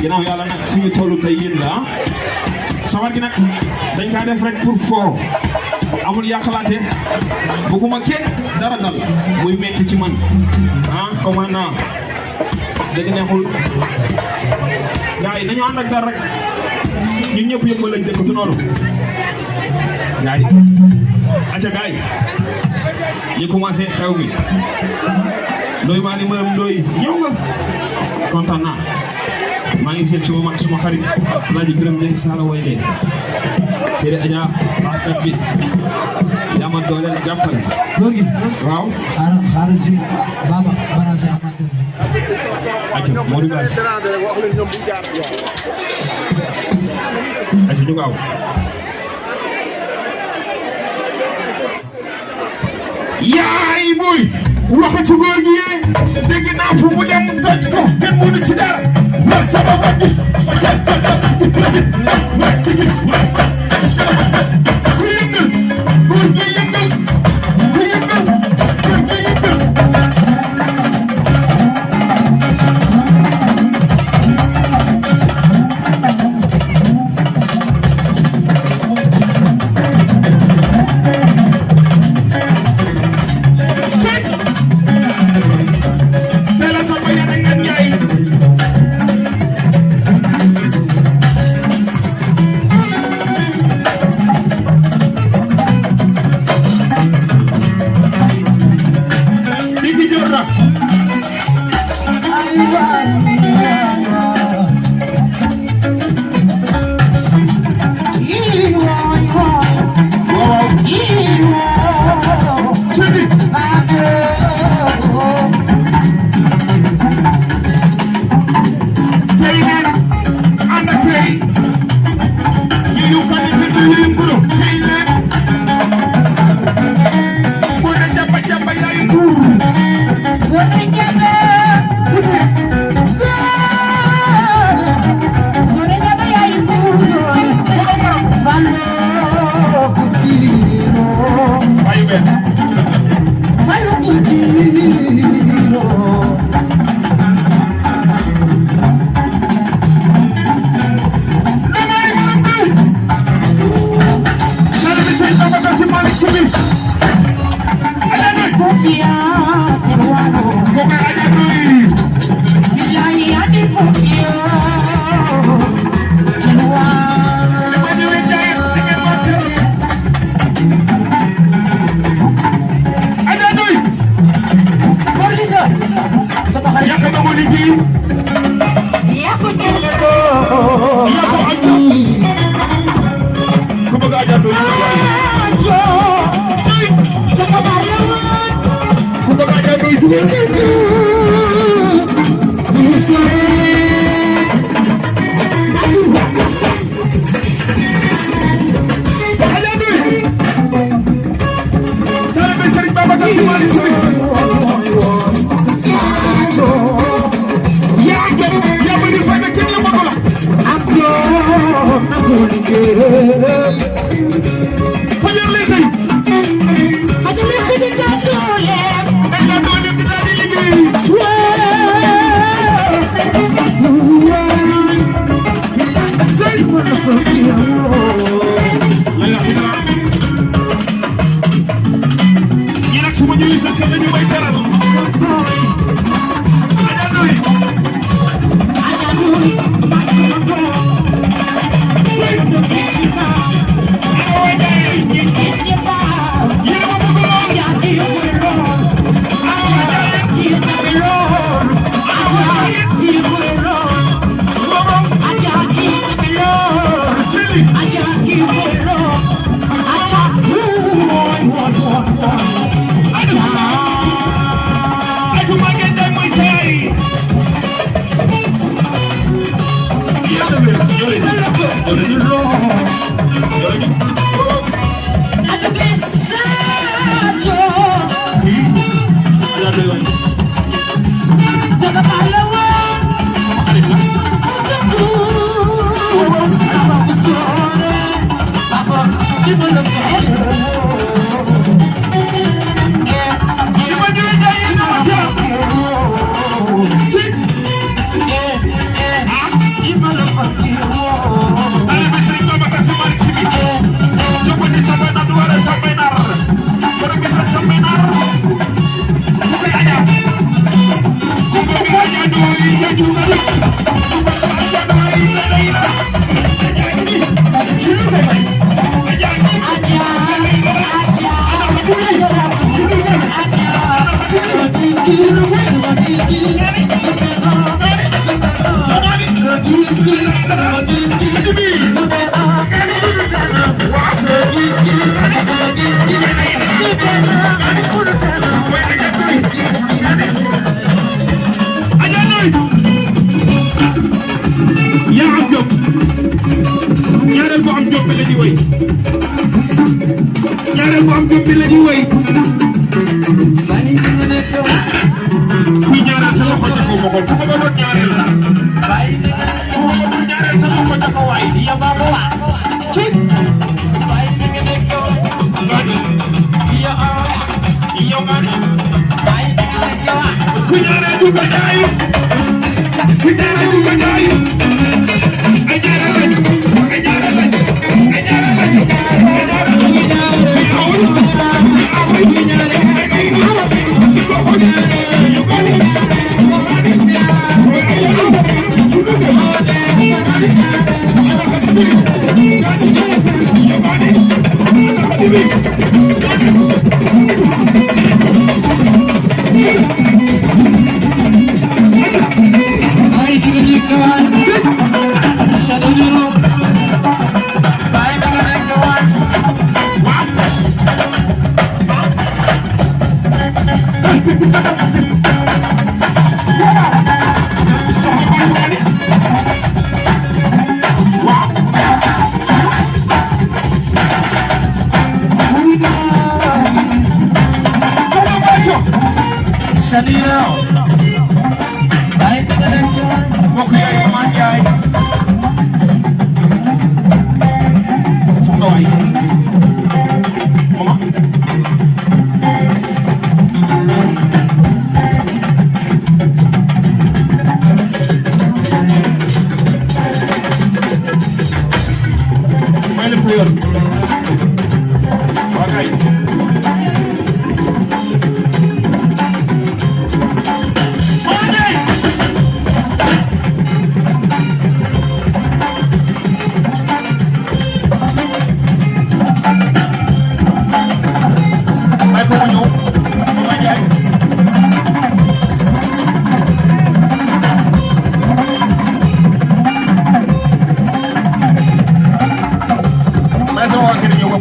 ginnaaw yàlla nag fi ñu tollu tey yéen la sawar gi nag dañ kaa def rek pour foo amul yàqalaate bëgguma kenn dara dal muy metti ci man comment naa dëgg neexul gars yi dañu ànd ak dara rek ñun ñëpp yëpp lañ dëkk du noonu gars yi acca gars yi ñu commencé xew mi Ndoye maa ni mënam Ndoye ñëw nga kontaan naa maa ngi seet suma mag suma xarit Alaaji Biram Ndeye Sala way de Séré Adja baaxkat bi yaa ma dooleel jàppale góor gi waaw xaaral si baba baraase amante acca Modou Gass acca ñu gaaw yaay boy waxal ci góor gi yee dégg naa fu mu dem toj ko kenn mënu ci dara wa taba wagi wa taba wa tigi ku yëngal góor gi yëngal ku yëngal góor gi yëngal benn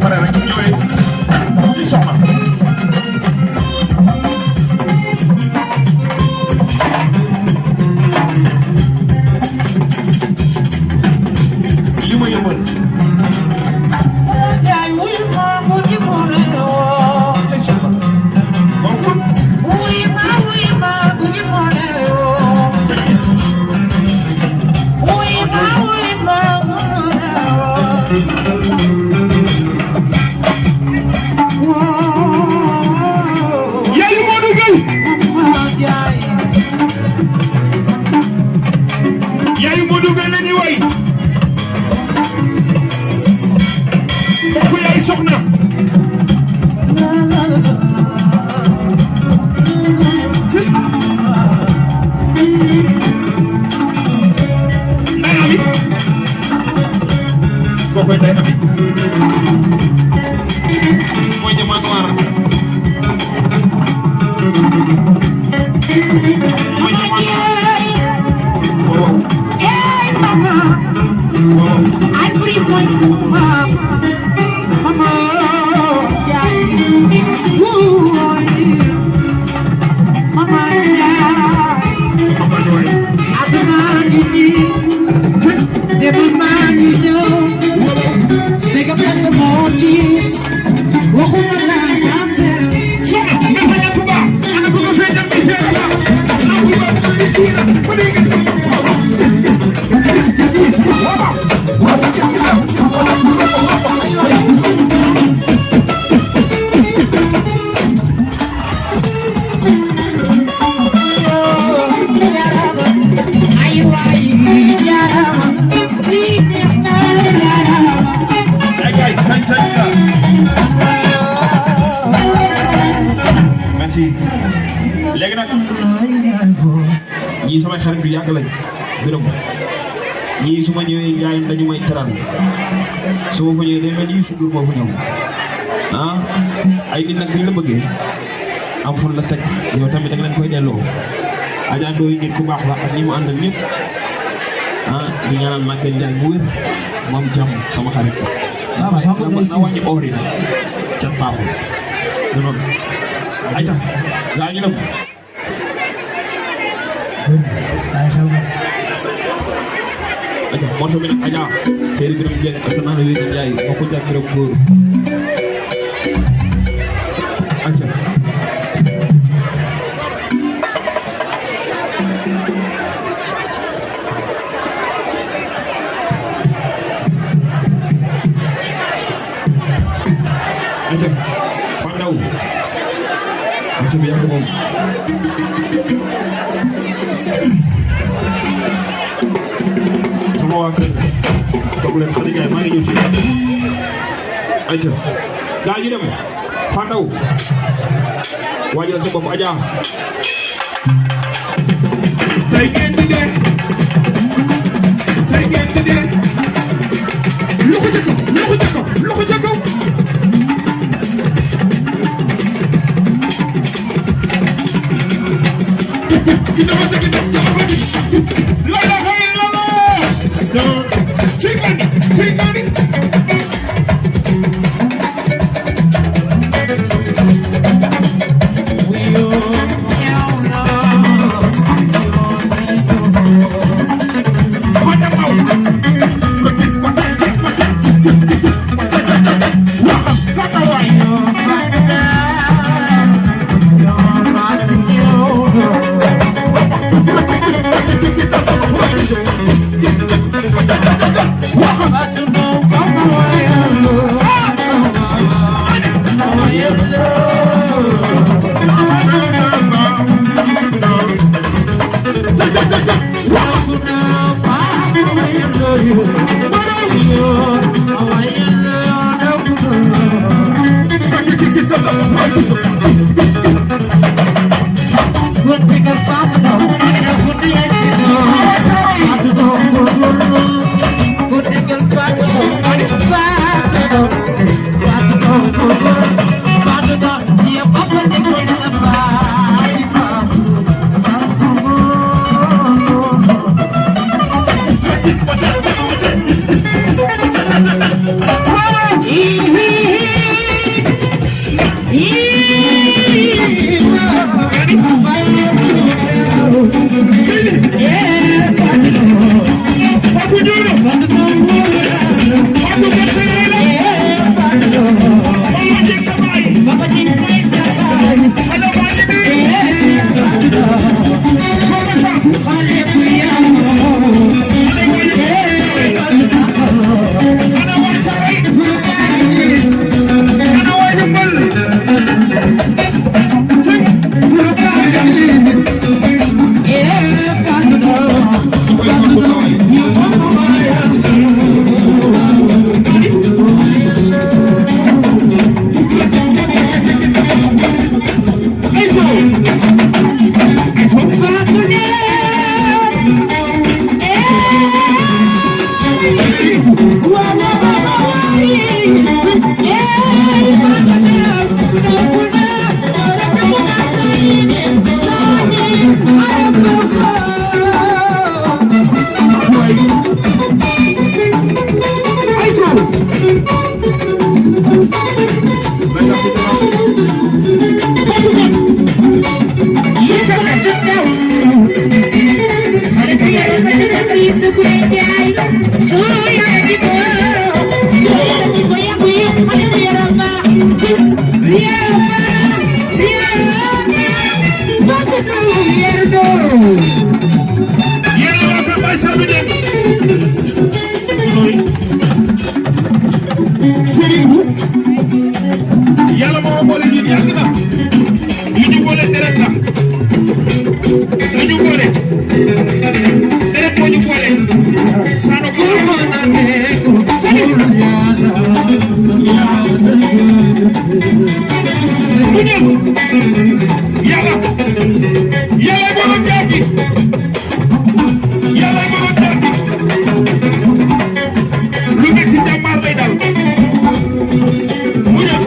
pare rek ñëwee li soxna li ma yëmal soxna nday ami kokoy nday ami mooy jama noir mooy jama noir wow hey mama wow ay buri mooy sama mama yaay mama yaay aduna ngi dem maa ngi ñëw sega blessa motis waxuma la ñamte soma dafa ya tuba ana ko fe jam bi sera la na ko ba ko sira ko de ngi léegi nag ñii samay xarit yu yàgg lañ gërëm ñii su ma ñëwee njaay dañu may teral su ma fa ñëwee day mel ni sudur moo fa ñëw ah ay nit nag bu ñu la bëggee am fon la teg yow tamit da nga leen koy delloo Adja Ndoye nit ku baax la ak ñi mu àndal ñëpp ah di ñaanal Maguette Ndiaye bu wér moom jàmm sama xarit na wàññi oor yi nag cat baaxul du noonu ayca gaa ñu dem ayca morso bi nag Adja Seeri Biram Dieng ak sa naan wéegi Njaay moo ko jàpp Biram góor ayca ayca Fandaw morso bi yàgg moom sama waa kër toog leen Xadi Njaay maa ngi ñëw si ayca gaa ñu dem Fandaw waajal sa bopp Adja tey ngeen di dee tey ngeen di dee loxo ca kaw loxo ca kaw loxo ca kaw What about yàgg na li ñu boole deret la li ñu boole deret moo ñu boole sano ko bu ñëw yàlla yàlla borom jàngi yàlla borom jàngi lu nekk ci jàmbaar lay dal mu ñëw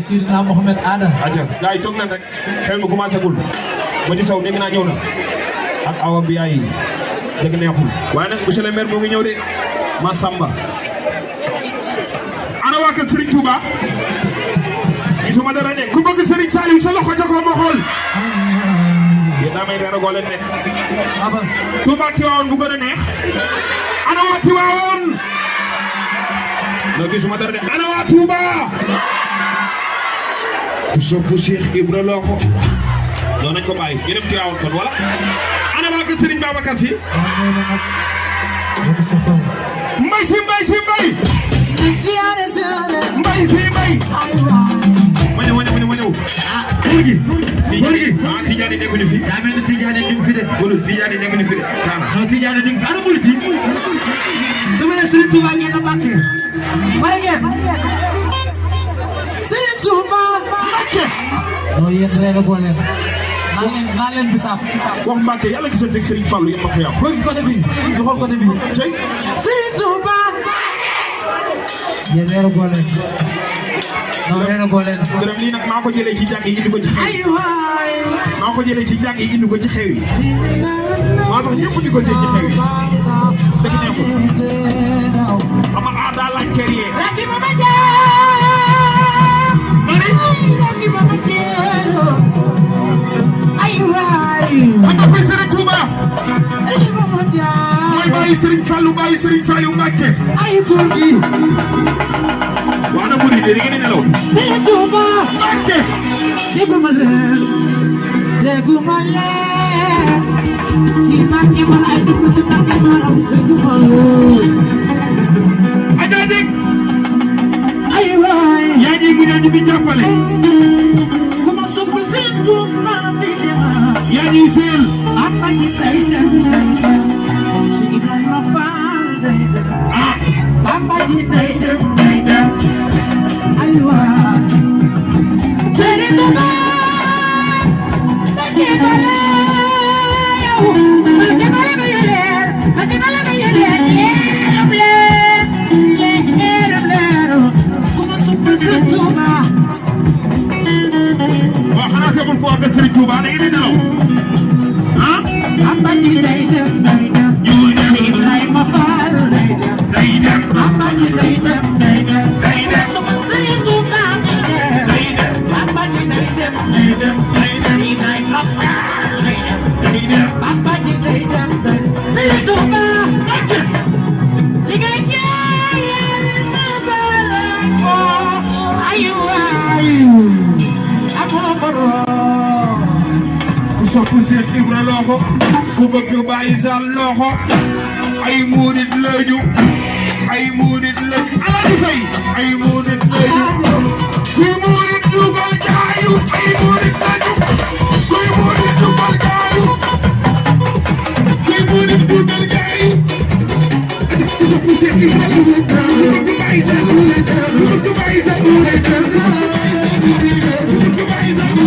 Seydina Mohamed Ada. aja gars yi toog nañ rek xel mi commencé gul ma ci saw dégg naa ñëw na ak awa bi yaay dëgg neexul waaye nag monsieur le maire moo ngi ñëw de Massamba ana waa kër Serigne Touba gisuma dara de ku bëgg Serigne Saliou sa loxo ca ko ma xool yéen daa may reer goo leen nekk Touba Tiwaawoon bu gën a neex ana waa Tiwaawoon non gisuma dara de ana waa Touba ku sopp Cheikh Ibra Lo ko doon nañ ko bàyyi yéen Tiwaawoon kon wala ana waa kër Serigne Babacar Sy mbay si mbay si mbay mbay si mbay ma ñëw ah góor gi ah Tidiane nekkuñu fi daa mel ni Tidiane ñu fi de wala Tidiane nekkuñu fi de non Tidiane ñu fi ana murit yi su ma nee Serigne Touba ngeen a Mbacké pare ngeen Serigne Touba Mbacké non yéen rek a góor leen naan leen bisaab wax Mbacké yàlla gisante ak Serigne Fallou yëpp ma ko yàqu góor gi côté bi ñu xool côté bi cey Serigne Touba yéen rek a góor leen non nee na boo leen. gërëm lii nag maa ko jëlee ci jàng yi indi ko ci xew yi. maa ko jëlee ci jàng yi indi ko ci xew yi. maa tax ñëpp di ko jël ci xew yi. dëgg neexul. xam nga ah daal laaj kër yee. Raki Baba Dieng. Raki Baba Dieng. ay waay. ma toppee Serigne Touba. Raki Baba Dieng. mooy bàyyi Serigne Fallou bàyyi Serigne Saliou Mbacké. ay góor gi. waa na murid yi da ngeen di nelaw. Serigne Touba. Mbacké. dégguma leen. dégguma leen. ci Mbacké man ay si Mbacké maanaam dégguma leen. Adja Deg. ay waay. yaa ngi mu ñëw di jàppale. kuma soppal Serigne Touba di dem. yaa ngi seel. Papa ji day dem. si Ibrahima Fall day dem. ah. Papa ji day dem. ay waay. Serigne Touba. Mbacké bala yow. Mbacké bala ba yëleer. Mbacké bala ba yëleer. leeram leer. leeram leer. kuma soppal Serigne Touba. waaw xanaa fekkul ko wax Serigne Touba da ngeen di nelaw. ah. Papa ji day dem. ñu ngi dem. si Ibrahima Fall day dem. day dem. Papa ji day dem. day dem. Soppal Serigne Touba day dem. day dem. Papa ji day dem. day dem. day dem. Ibrahima Fall day dem. day dem. Papa ji day dem. Serigne Touba. Mbacké. li nga jaayal sabala ko. ay waay. amoo borom. ku sopp Cheikh Ibra loxo. ku bëgg Baye Sall loxo. ay murid lañu. ay murid lañu. Alaaji Fay. ay murid lañu. kuy murid dugal jaayu. ay murid lañu. kuy murid dugal jaayu. kuy murid dugal jaayu. ku sopp Cheikh Ibra loxo. ku bëgg Baye Sall. ku bëgg Baye Sall. ku bëgg Baye Sall.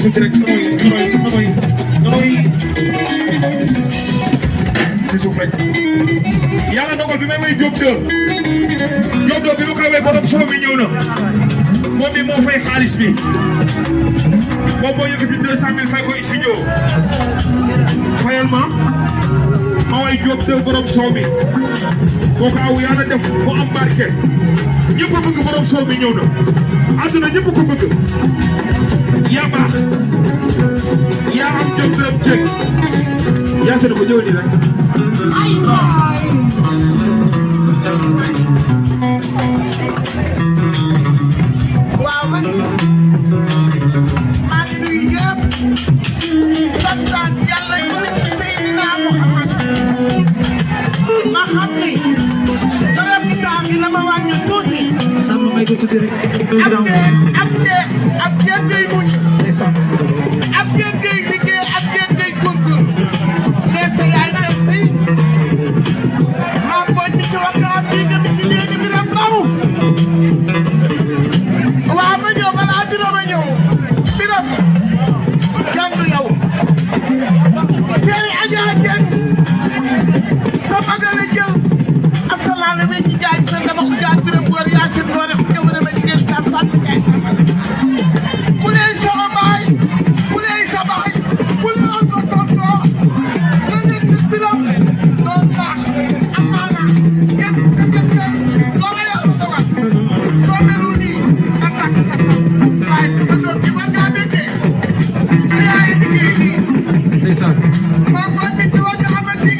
tuuti rek nooy ci suuf rek yàlla dogal bi may way Diop 2 bi ma koy way borom soo bi ñëw na moom mi moo fay xaalis bi moom moo yëkkati 200 000 fay ko studio fayal ma way Diop 2 borom soo bi boo ko aw yàlla def mu am barke ñëpp bëgg borom soo bi ñëw na àdduna ñëpp ko bëgg yaa baax yaa am jom dërëm jéeg yaa seetlu ko ñëw nii rek ay waaw man maa ngi nuyu ñëpp santaan yàlla julli ci Seydina Muhammad ma xam ni borom gi taam gi na ma wàññi tuuti sama may ko tuuti rek ab jéeg ngay muñ ab jéeg ngay liggéey ab jéeg ngay góorgóorlu mais sa yaay merci maam booy ci waxtaan bi nga ci léegi bi rek baw waaw ma ñëw balaa biram a ñëw biram kenn du yow seeni Adja Dieng sa magale jël asalaale bi ci jaay bi dama ko jaar biram góor Yaasin doore ko ñëw dama jigéen tam sant ku leen sama baay ku leen sa baay ku leen ko tontoo nga nekk ci biram doon baax amaana yëpp sa jëkkër loola yàlla dogal soo melul nii nga tax sa kaw waaye sama doom bi war ngaa béggee sa yaay liggéey nii ndeysaan moo ko nit ci war nga xamante ni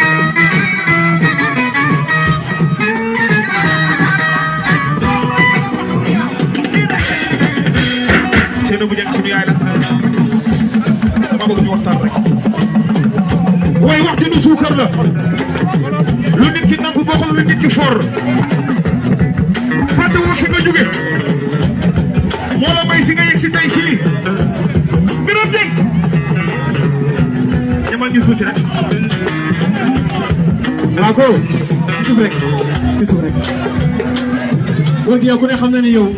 Seydou bu njëkk suñu yaay la dama bëgg ñu waxtaan rek waaye waxtu bi suukar la lu nit ki nangu bokkul lu nit ki for fàtte wu fi nga jóge moo la may fi nga yegg si tey fii Birame Dieng demal ñu tuuti rek waaw ko ci suuf rek góor gi yow ku ne xam na ni yow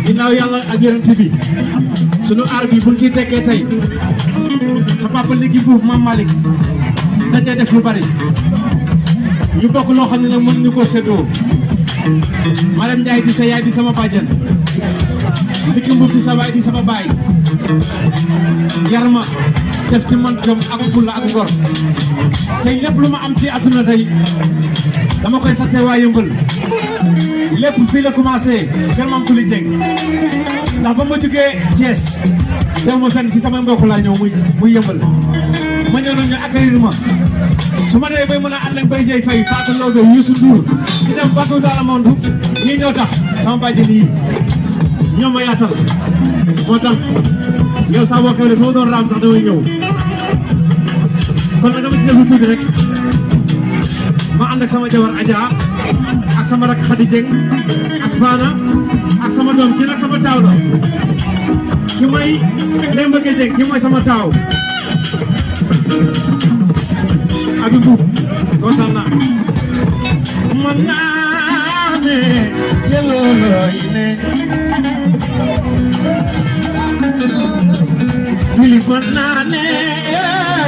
ginnaaw yàlla ak yonent bi sunu aar bi buñ ciy tekkee tey sa papa léegi buuf Mame Malick dajee def lu bari ñu bokk loo xam ne nag mën ñu ko séddoo Marème Ndiaye di sa yaay di sama bàjjan Ndiki Mbour di sa baay di sama baay yar ma def ci man jom ak fulla ak ngor tey lépp lu ma am ci àdduna tey dama koy sante waa Yëmbal lépp fii la commencé kër Mame Kuli Dieng ndax ba ma jógee Thiès teew ma fenn si sama mbokk laa ñëw muy Yëmbal ma ñëw nañu accueillir ma su ma dee bay mën a ànd ak Mbaye Dieye Faye Fatou Lobe Youssou Ndour di dem partout dans le monde ñii ñoo tax sama bàjjen yi ñoo ma yaatal moo tax yow sax boo xewlee sama doon raam sax damay ñëw kon nag dama ci def lu tuuti rek ma ànd ak sama jabar Adja ak sama rak Khady Dieng ak Fana ak sama doom kii nag sama taaw la ki mooy Demba Gueye Dieng ki mooy sama taaw abi buub kontaan naa man naa ne jëloolooy ne bili man naa ne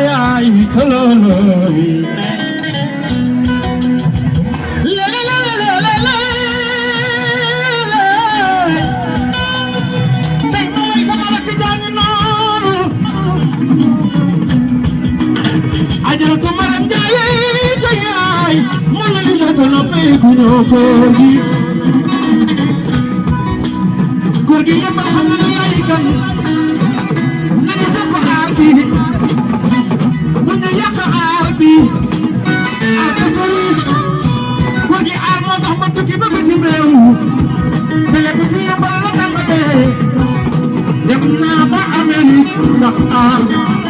yaay toloolooy ne ajal ko Marème Ndiaye sa yaay mo la li ko no pe ku no ko gi góor gi yëpp xam na yaay kan nañu sa ko aar bi bu ñu yàq aar bi ak police góor gi aar moo tax ma tukki ba bitim réew te lépp fi yëmbal la tàmbalee dem naa ba Amérique ndax aar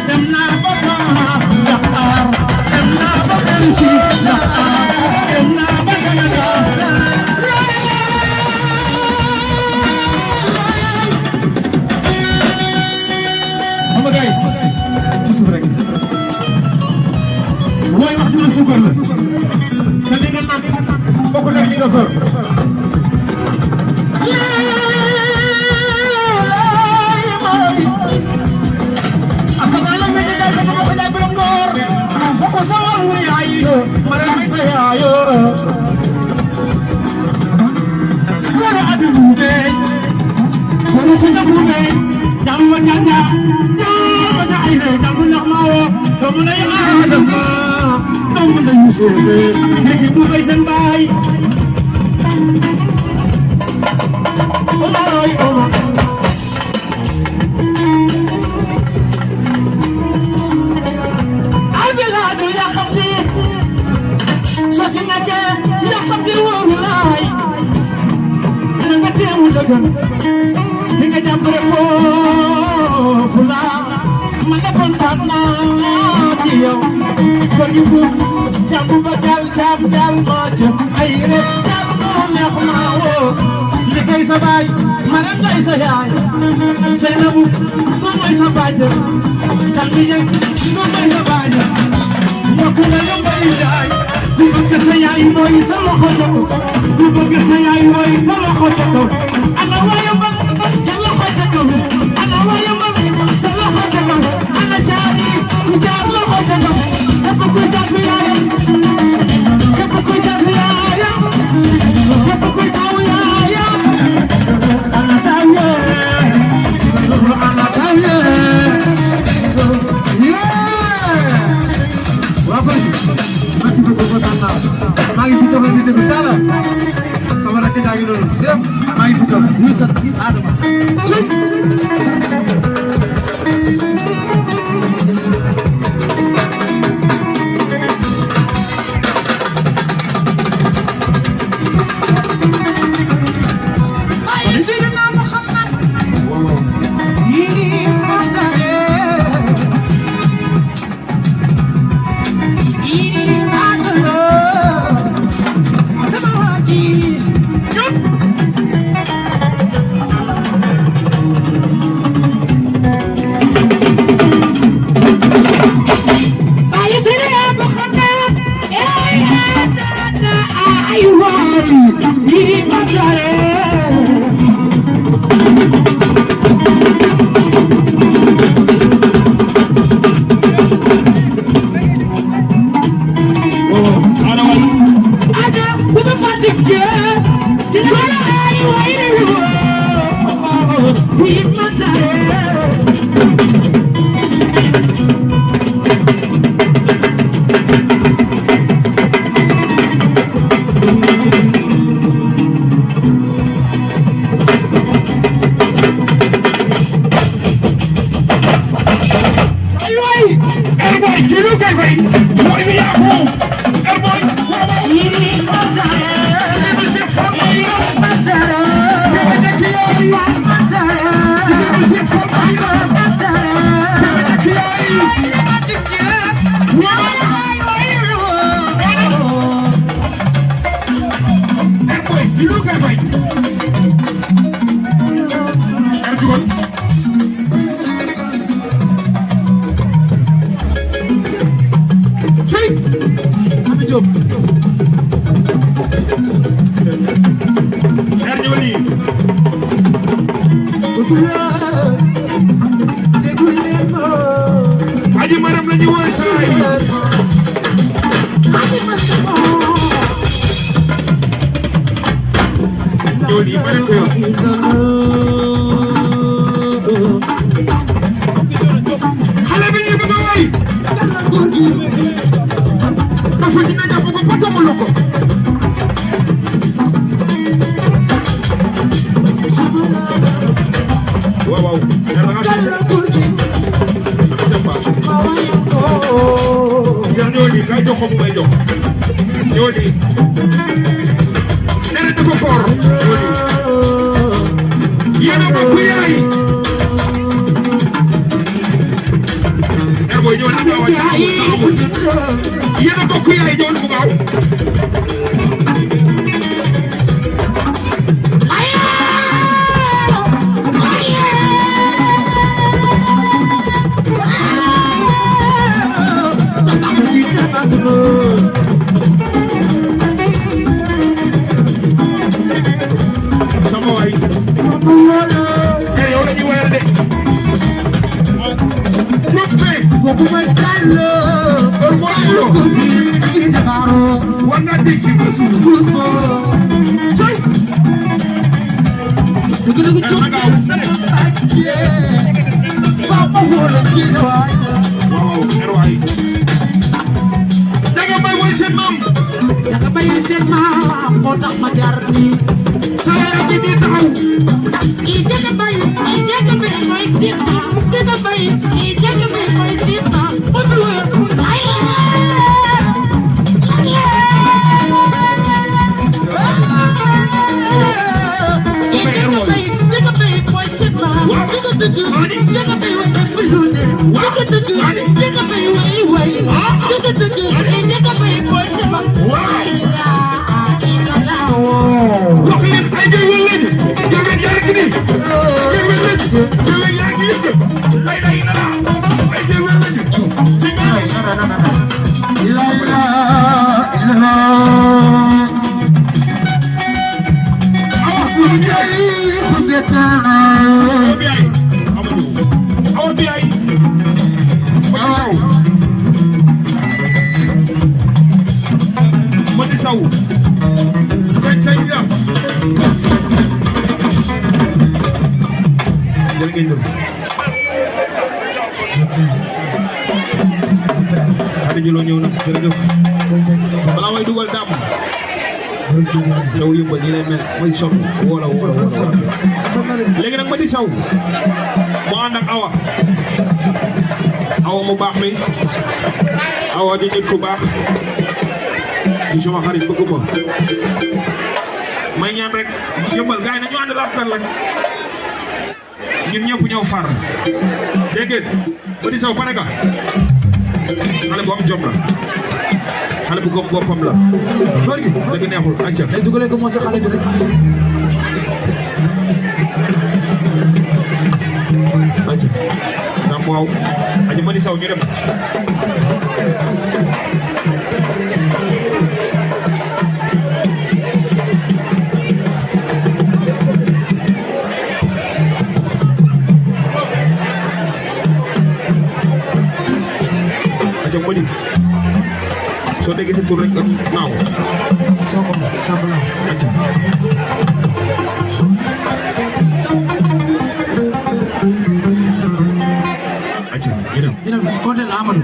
dem naa ba France ndax aar dem naa ba Belgique ndax aar dem naa ba Canada xam nga guys ci suuf rek mooy wax dina suukar la te li nga naan bokk nag li nga for mara may sa yaayo koro adu be koro ko jabu be jamu jaja jamu jaire jamu nakmawo somu na adama namu na yusufe niki bu bay sen bay Omar Omar Hingga jam berpula mana kontak dia beribu jam bakal jam macam air jam nak mau likai sabai mana gay sayang saya nabu kumai sabaja kami yang kumai sabaja aku yang beridai kubaga saya ibu sama khojato kubaga saya ibu sama khojato ana wayamba sama khojato ana wayamba sama khojato ana jari kujar lo khojato apa kujar ya apa kujar ya apa kujar ya ana tahu Wafat masih berkompeten magi kita berarti bertala sama rakyat lagi dulu siap magi kita bisa ada cek Aji maram lagi wasai. Jodi mereka. Kalau begini pegawai. Apa kita dah pokok potong moloko. Wow. Terima kasih. Jodi, kau joko mu joko. Jodi. Nene tu kokor. Jodi. Iya nama kuyai. Erboy Jodi kau joko. Iya nama kuyai Jodi kau. Aku waaw erwaay daga may woy seen maam daga may seen maam moo tax ma jaar nii saa yaa ngi nii taxaw i daga may mooy seen maam daga may mooy seen maam moo fi wër ay balaa may dugal dàmm saw yëmbal ñi lay mel mooy sonn woola léegi nag ma di saw mu ànd ak awa mu baax mi awa di nit ku baax di sama xarit bëgg ma may ñaan rek yëmbal gaay nañu ànd rafetal rek ñun ñëpp ñëw far dégg ngeen ma di saw pare ka xale bu am jom la xale bu gëm boppam la góor gi dëgg neexul acca ay dugale ko moo sa xale bi rek acca naam waaw acca ma di saw ñu dem acca ma di soo déggee sa tur rek naaw sabla acca acca ñu dem kontel Amadou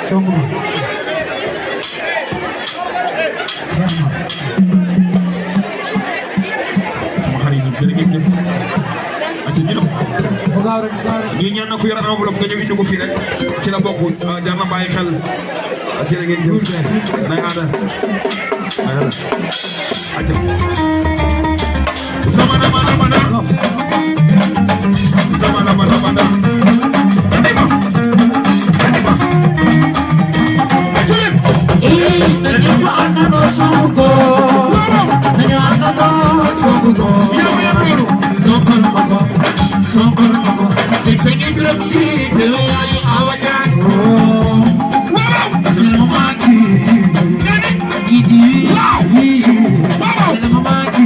songo ma sama xarit yi jërë ngeen jëf acca ñu dem bu gaaw rek ñu ñaan na ku yor enveloppe nga ñëw indi ko fii rek ci la bokk jar na bàyyi xel jërë ngeen jëf nay aada ay aada acca zamana mana mana zamana mana mana adima acca leen nañu àndandoo songo nañu àndandoo songo yow yaa loolu songol ma ko sëñ sëñ Ibrahima ci dewe yaay awa jaan selma ki gidi selma ki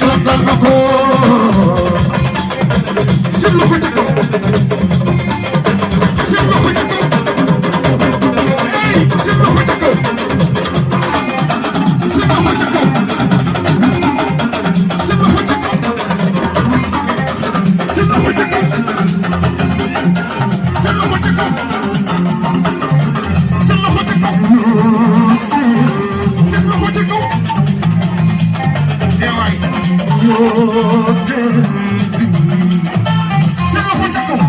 songol ma ko seetlu ko ca kaw seetlu ko ca kaw hey seetlu ko ca kaw seetlu ko ca kaw seetlu ko ca kaw seetlu ko ca kaw seetlu ko ca kaw seetlu ko ca kaw seetlu ko ca kaw seewaay seetlu ko ca kaw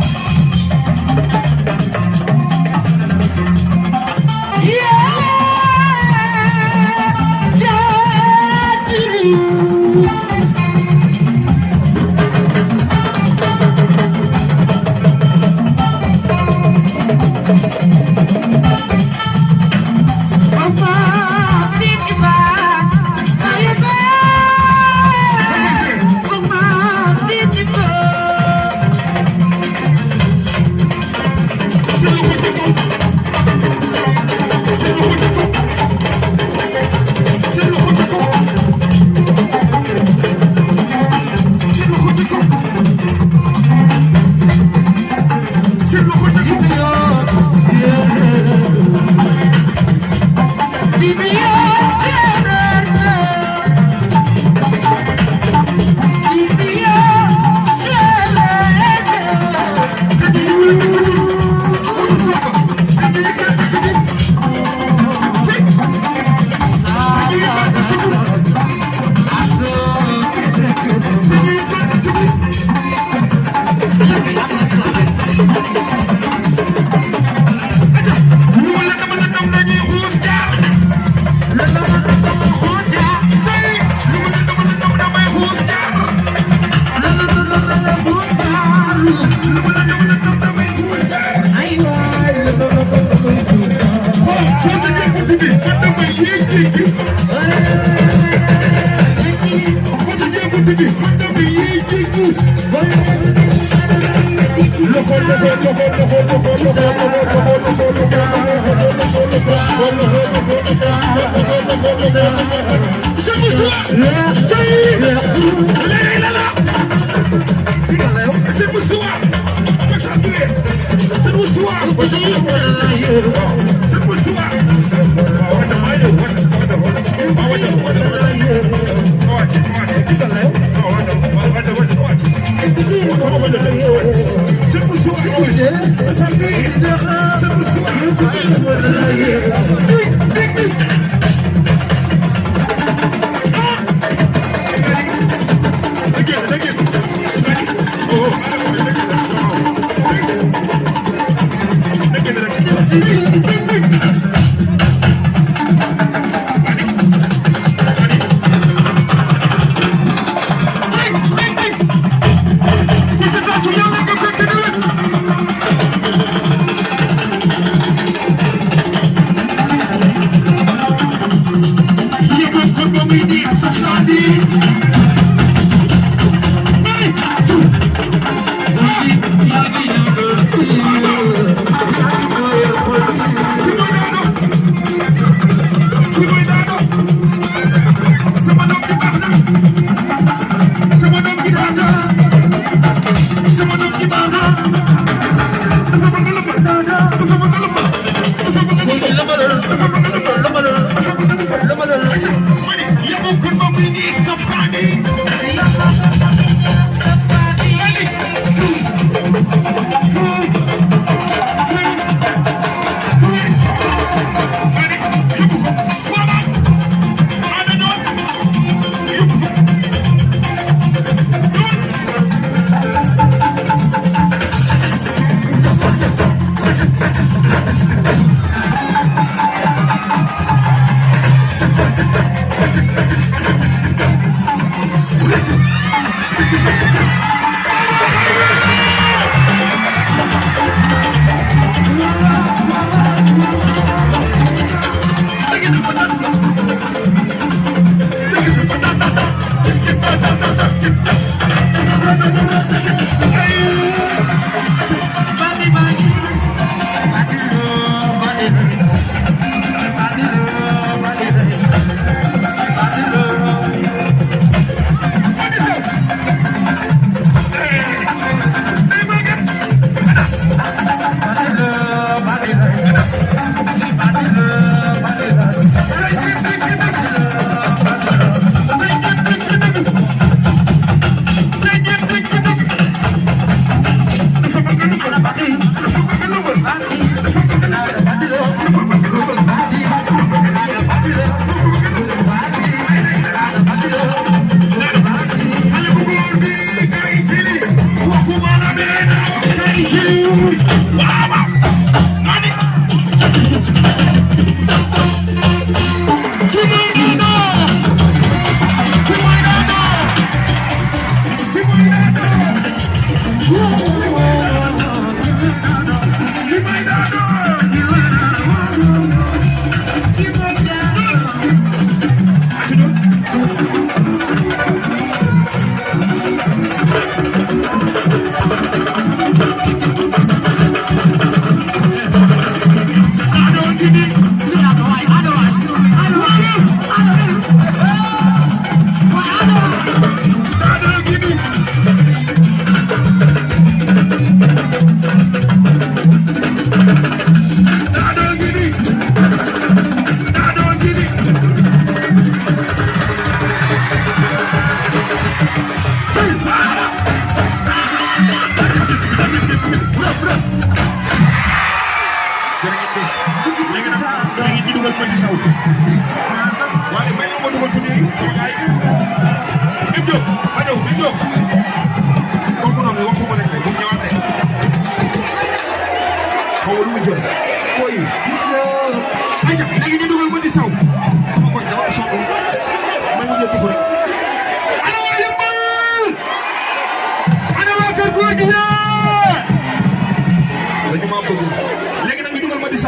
Ana waa kër góor gi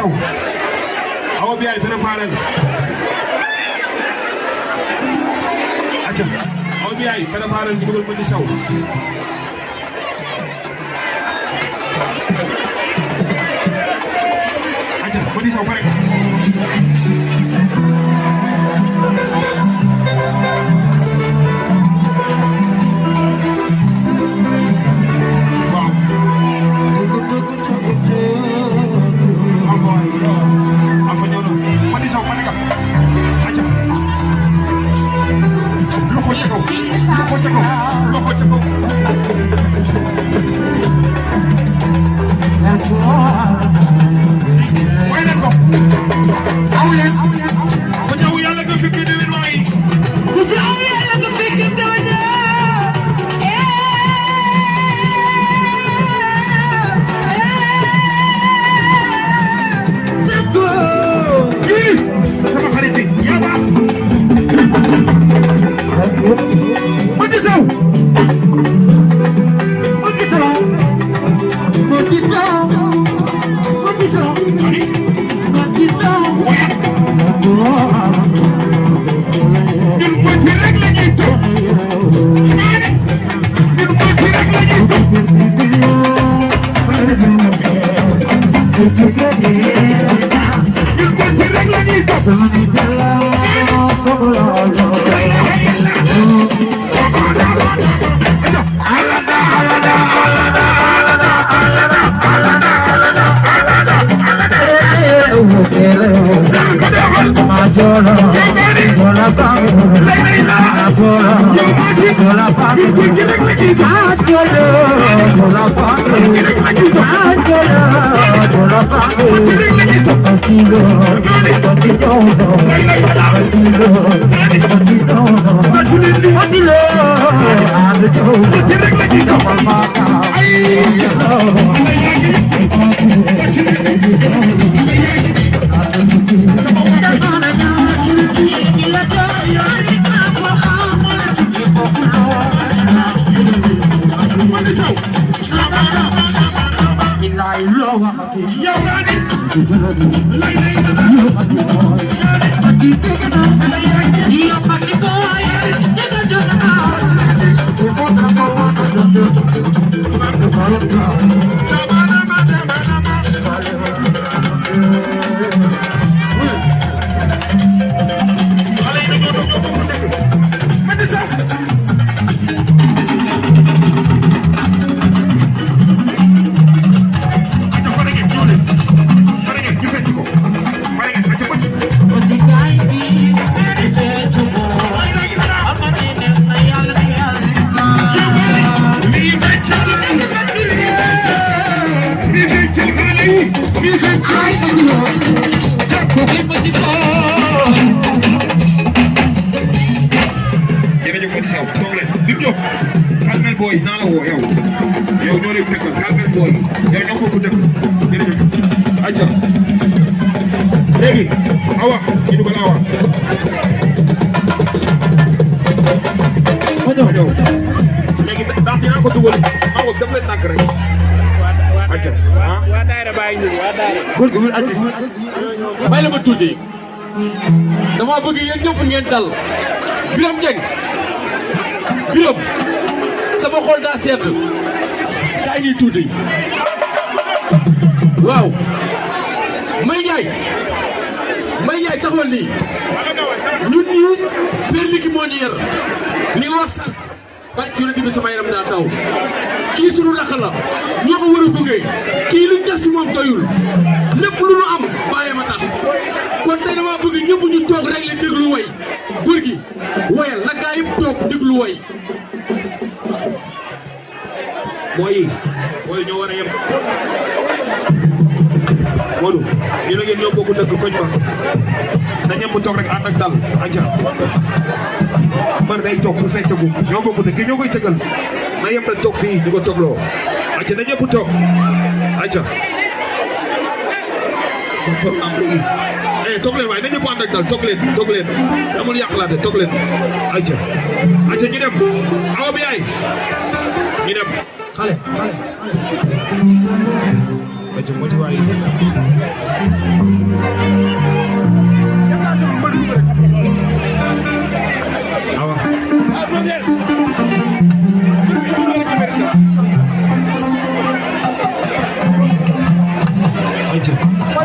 Sow Awa Biaye préparé acca Awa Biaye préparé ñu dugal Mati Sow acca Mati Sow pare may la ma tuuti dama bëgg yéen ñëpp ngeen dal Biram Dieng Biram sama xol daa sedd kaay nii tuuti waaw May Ndiaye taxawal nii ñun ñii Père Liki moo ñu yar li nga wax sax barke yonent bi sama yaram daa taw kii sunu rakk la ñoo ko war a gunge kii luñ def si moom doyul lépp lu nu am bàyyee ma tax kon tey dama bëgg ñëpp ñu toog rek li déglu way góor gi woyal na gaa yëpp toog déglu way mooy ñoo war a yem Modou ñu ne ngeen ñoo bokk dëkk koñ ba na ñëpp toog rek ànd ak dal aca mbër day toog bu feccagu ñoo bokk dëkk ñoo koy tëggal na yem rek toog fii di ko toogloo aca na ñëpp toog aca toog leen waaye na ñëpp ànd ak dal toog leen amul yàqalaate toog leen aca ñu dem Awa Biaye ñu dem xale aca moti waay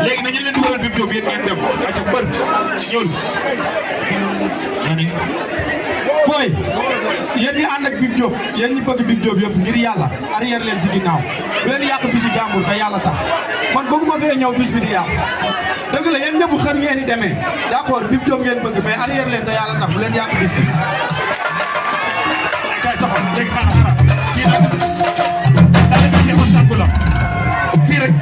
léegi nañu leen dugalal Bib Diop yéen ngeen dem ay sa bër ñuul boy yéen ñi ànd ak Bib Diop yéen ñi bëgg Bib Diop yëpp ngir yàlla arrière leen si ginnaaw bu leen yàq bisi jàmbur te yàlla tax man bëgguma fee ñëw bis bi di yàq dëgg la yéen ñëpp xër ngeen di demee d'accord Bib Diop ngeen bëgg mais arrière leen te yàlla tax bu leen yàq bis bi kay taxaw léegi xaaral kii nag daal di ko sàkku la fii rek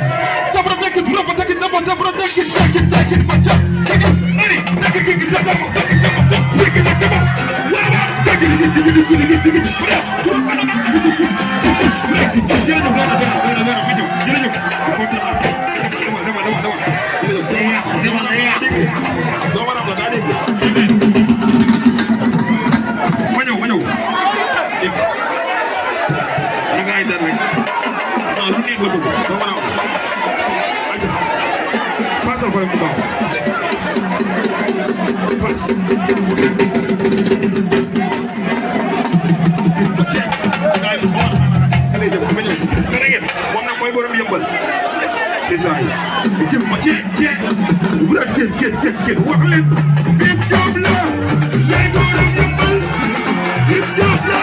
wax leen Bib Diop la yaay dooram yëmbal Bib Diop la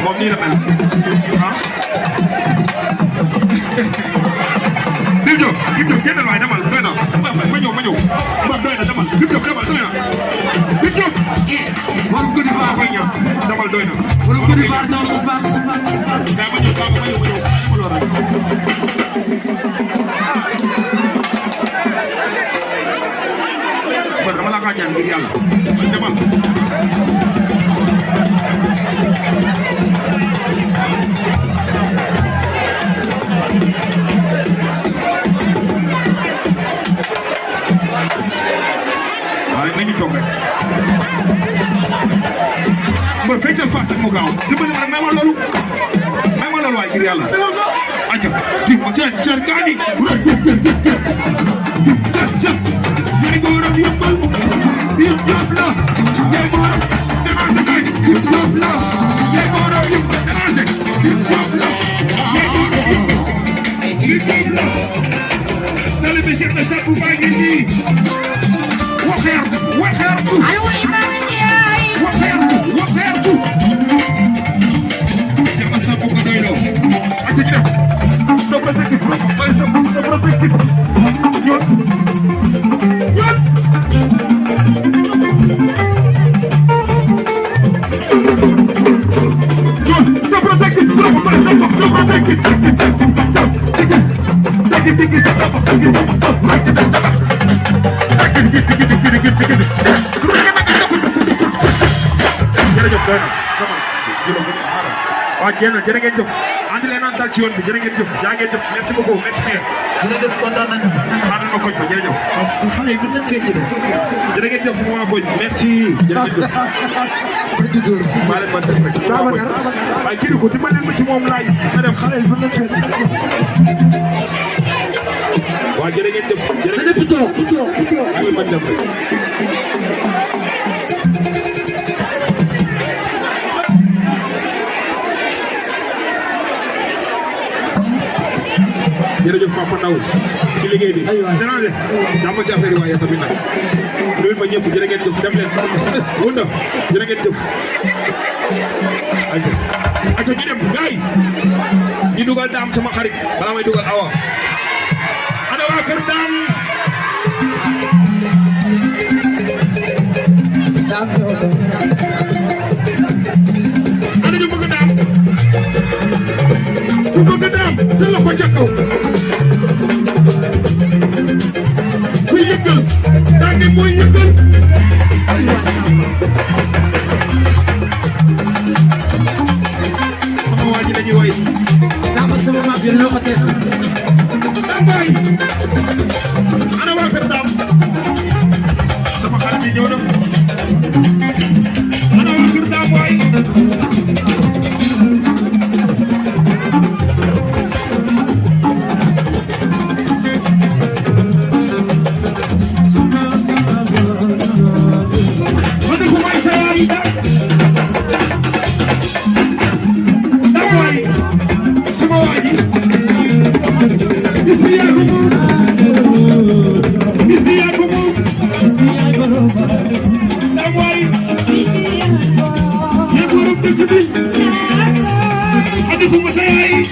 moom nii la mel ah Bib Diop génnal waay demal doy na ma ñëw mbaa doy na demal Bib Diop demal doy na Bib Diop war ko di baax ñëw demal doy na war ko di baax daw Ousmane da ma ñëw dama la ka ñaan ngir yàlla demal nañu toog rek ba feccal face ak mu gaaw dimbali ma rek may ma loolu waay ngir yàlla acca di ma cer gaani cas yaay góoram yëppal Bib Diop la yaay góoram déranger kay Bib Diop la yaay góoram yëppal déranger Bib Diop la yaay góoram yëppal Bib Diop la tali bi Cheikh na Sakku baa ngi nii waxeertu Cheikh na Sakku ko doy loo acca ci def sa protectif sa protectif ñoon waaw jërë ngeen jëf andi leen naan dal ci yoon bi jërë ngeen jëf jaa ngeen jëf merci beaucoup merci bien jërëjëf kontaan nañu maa ma koñ ba jërëjëf xale yi gën nañ fecc de jërë ngeen jëf sama waa koñ merci jërëjëf maa leen ma def rek waaye kii ko dimbali leen ma ci moom laay ma dem xale yi gën nañ fecc waaw jërë ngeen jëf jërë ngeen jëf maa leen ma def rek jërëjëf Papa Ndaw ci liggéey bi déranger jàmm ci affaire yi waaye tamit nag loolu ma ñëpp jërë ngeen jëf dem leen wunda jërë ngeen jëf acca ñu dem gaay ñu dugal daam sama xarit balaa may dugal awa ana waa kër daam ana ñu bëgg daam ku bëgg daam sa loxo ca kaw ku yëgal daane mooy yëgal sama waa ji dañuy way daam ak sama maam yéen loo ko tees daam waay ana waa kër daam Adi ko masayay.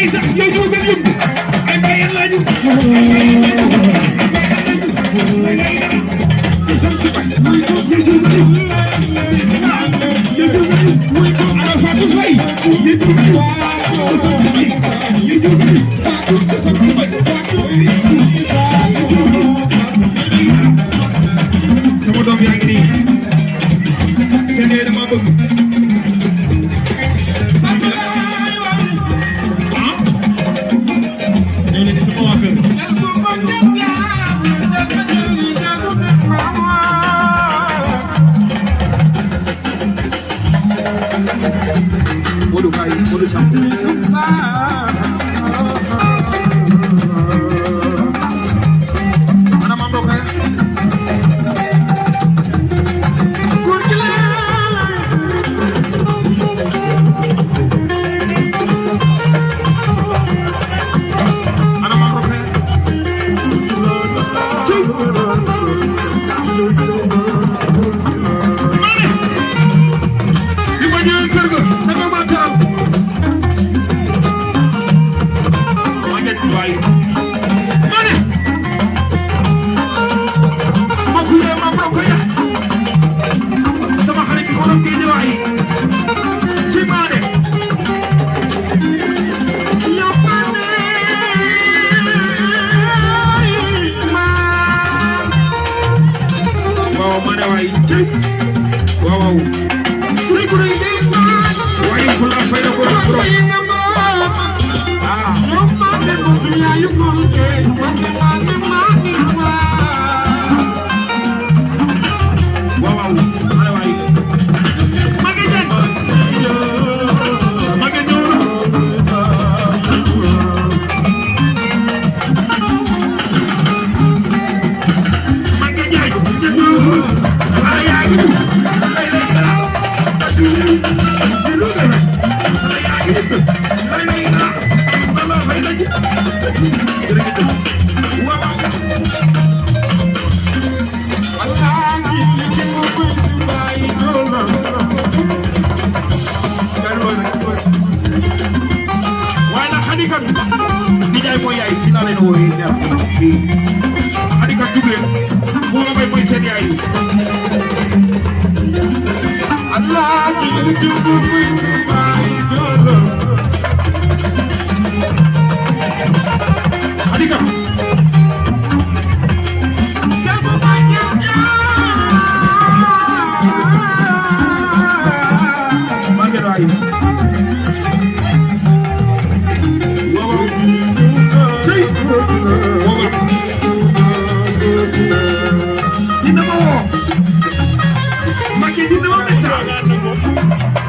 bàyyi sax yow ñu gën yëpp ay bàyyi lañu sama doom yaa ngi nii seen yooyu dama bëgg ñoo leen di sama waa kër Modou Kaye Modou Samb ana Mame Rokhaya ana Mame Rokhaya bi ma ñëwee kër ga da nga ma teral waay ma ne mbokk yi Mame Rokhaya sama xarit bi borom géej waay ci maane yow waaw ma ne waay waaw waaye fu la fay ko waaw ma ne waay waaye nag Xadika di jaay mooy yaay fi laa leen wooyee ñaar fii Xadika dugle moo la may mooy seen yaay Xadika maa ngi raay dina ma woo Maguette dina ma message